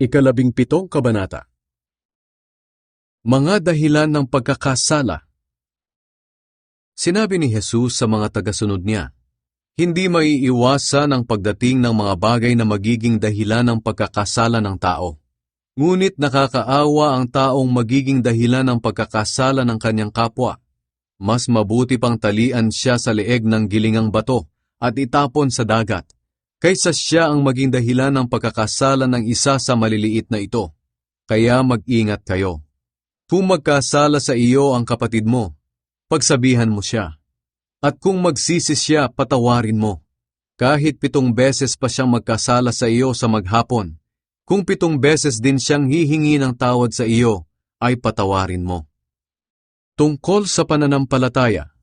17 Kabanata. Mga dahilan ng pagkakasala. Sinabi ni Jesus sa mga tagasunod niya, hindi maiiwasan ang pagdating ng mga bagay na magiging dahilan ng pagkakasala ng tao. Ngunit nakakaawa ang taong magiging dahilan ng pagkakasala ng kanyang kapwa. Mas mabuti pang talian siya sa leeg ng gilingang bato at itapon sa dagat, kaysa siya ang maging dahilan ng pagkakasala ng isa sa maliliit na ito. Kaya mag-ingat kayo. Kung magkasala sa iyo ang kapatid mo, pagsabihan mo siya. At kung magsisi siya, patawarin mo. Kahit 7 beses pa siyang magkasala sa iyo sa maghapon, kung 7 beses din siyang hihingi ng tawad sa iyo, ay patawarin mo. Tungkol sa pananampalataya.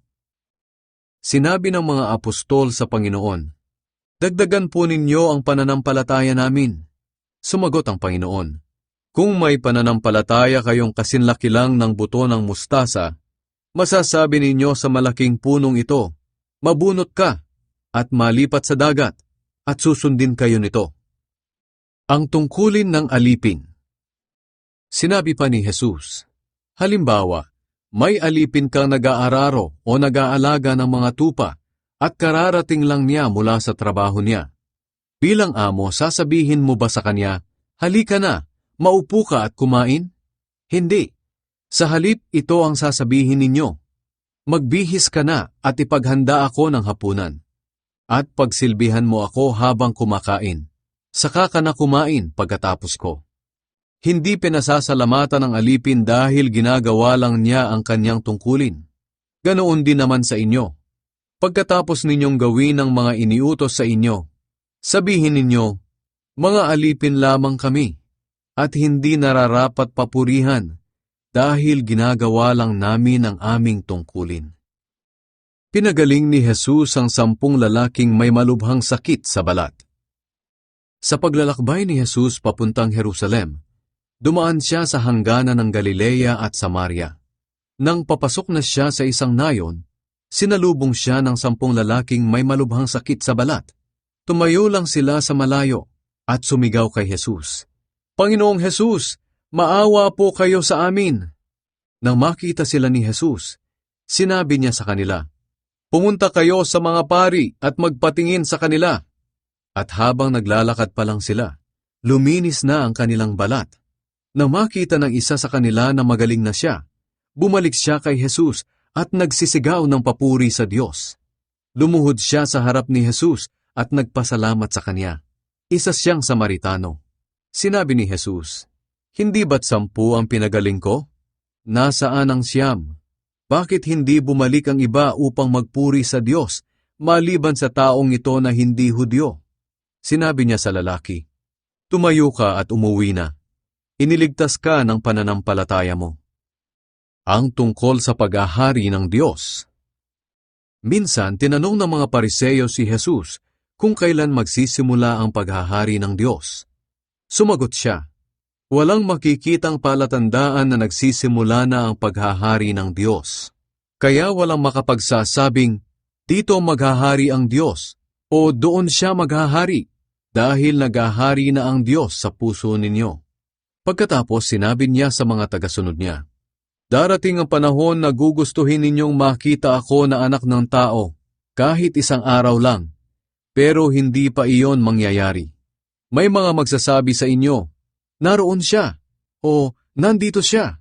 Sinabi ng mga apostol sa Panginoon, dagdagan po ninyo ang pananampalataya namin. Sumagot ang Panginoon, kung may pananampalataya kayong kasinlaki lang ng buto ng mustasa, masasabi ninyo sa malaking punong ito, mabunot ka at malipat sa dagat at susundin kayo nito. Ang tungkulin ng alipin. Sinabi pa ni Jesus, halimbawa, may alipin kang nag-aararo o nag-aalaga ng mga tupa at kararating lang niya mula sa trabaho niya. Bilang amo, sasabihin mo ba sa kanya, halika na, maupo ka at kumain? Hindi. Sa halip, ito ang sasabihin ninyo, magbihis ka na at ipaghanda ako ng hapunan. At pagsilbihan mo ako habang kumakain. Saka ka na kumain pagkatapos ko. Hindi pinasasalamatan ng alipin dahil ginagawa lang niya ang kanyang tungkulin. Ganoon din naman sa inyo. Pagkatapos ninyong gawin ang mga iniutos sa inyo, sabihin ninyo, mga alipin lamang kami, at hindi nararapat papurihan, dahil ginagawa lang namin ang aming tungkulin. Pinagaling ni Jesus ang 10 lalaking may malubhang sakit sa balat. Sa paglalakbay ni Jesus papuntang Jerusalem, dumaan siya sa hangganan ng Galilea at Samaria. Nang papasok na siya sa isang nayon, sinalubong siya ng 10 lalaking may malubhang sakit sa balat. Tumayo lang sila sa malayo at sumigaw kay Jesus, Panginoong Jesus, maawa po kayo sa amin. Nang makita sila ni Jesus, sinabi niya sa kanila, pumunta kayo sa mga pari at magpatingin sa kanila. At habang naglalakad pa lang sila, luminis na ang kanilang balat. Nang makita ng isa sa kanila na magaling na siya, bumalik siya kay Jesus at nagsisigaw ng papuri sa Diyos. Lumuhod siya sa harap ni Jesus at nagpasalamat sa kanya. Isa siyang Samaritano. Sinabi ni Jesus, hindi ba't 10 ang pinagaling ko? Nasaan ang 9? Bakit hindi bumalik ang iba upang magpuri sa Diyos, maliban sa taong ito na hindi Hudyo? Sinabi niya sa lalaki, tumayo ka at umuwi na. Iniligtas ka ng pananampalataya mo. Ang tungkol sa paghahari ng Diyos. Minsan, tinanong ng mga Pariseo si Jesus kung kailan magsisimula ang paghahari ng Diyos. Sumagot siya, walang makikitang palatandaan na nagsisimula na ang paghahari ng Diyos. Kaya walang makapagsasabing, dito maghahari ang Diyos, o doon siya maghahari, dahil naghahari na ang Diyos sa puso ninyo. Pagkatapos sinabi niya sa mga tagasunod niya, darating ang panahon na gugustuhin ninyong makita ako na anak ng tao, kahit isang araw lang, pero hindi pa iyon mangyayari. May mga magsasabi sa inyo, naroon siya, o nandito siya.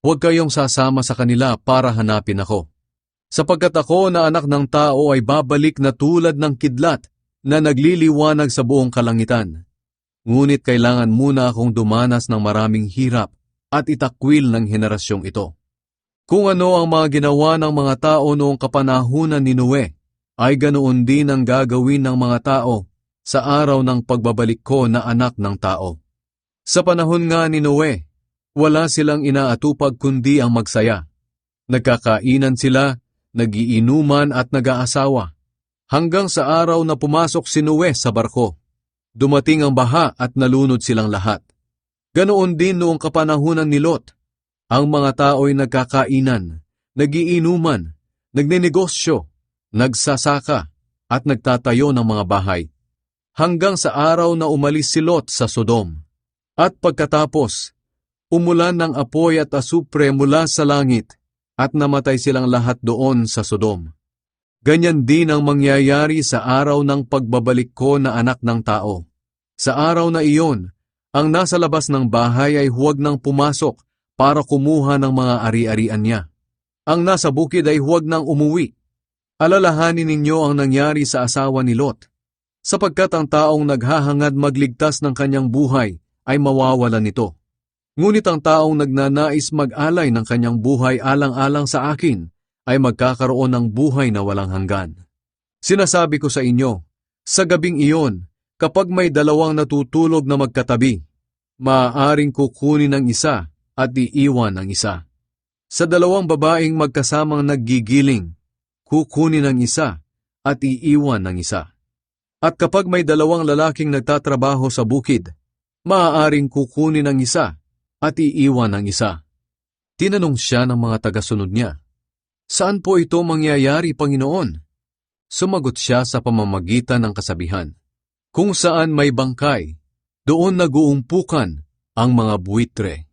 Huwag kayong sasama sa kanila para hanapin ako. Sapagkat ako na anak ng tao ay babalik na tulad ng kidlat na nagliliwanag sa buong kalangitan. Ngunit kailangan muna akong dumanas ng maraming hirap at itakwil ng henerasyong ito. Kung ano ang mga ginawa ng mga tao noong kapanahunan ni Noe, ay ganoon din ang gagawin ng mga tao sa araw ng pagbabalik ko na anak ng tao. Sa panahon nga ni Noe, wala silang inaatupag kundi ang magsaya. Nagkakainan sila, nagiinuman at nag-aasawa, hanggang sa araw na pumasok si Noe sa barko. Dumating ang baha at nalunod silang lahat. Ganoon din noong kapanahunan ni Lot. Ang mga tao'y nagkakainan, nagiinuman, nagninegosyo, nagsasaka, at nagtatayo ng mga bahay, hanggang sa araw na umalis si Lot sa Sodom. At pagkatapos, umulan ng apoy at asupre mula sa langit at namatay silang lahat doon sa Sodom. Ganyan din ang mangyayari sa araw ng pagbabalik ko na anak ng tao. Sa araw na iyon, ang nasa labas ng bahay ay huwag nang pumasok para kumuha ng mga ari-arian niya. Ang nasa bukid ay huwag nang umuwi. Alalahanin ninyo ang nangyari sa asawa ni Lot, sapagkat ang taong naghahangad magligtas ng kanyang buhay ay mawawalan nito. Ngunit ang taong nagnanais mag-alay ng kanyang buhay alang-alang sa akin ay magkakaroon ng buhay na walang hanggan. Sinasabi ko sa inyo, sa gabing iyon, kapag may dalawang natutulog na magkatabi, maaaring kukunin ang isa at iiwan ang isa. Sa dalawang babaeng magkasamang naggigiling, kukunin ang isa at iiwan ang isa. At kapag may dalawang lalaking nagtatrabaho sa bukid, maaaring kukunin ang isa at iiwan ang isa. Tinanong siya ng mga tagasunod niya, "Saan po ito mangyayari, Panginoon?" Sumagot siya sa pamamagitan ng kasabihan, "Kung saan may bangkay, doon naguumpukan ang mga buitre."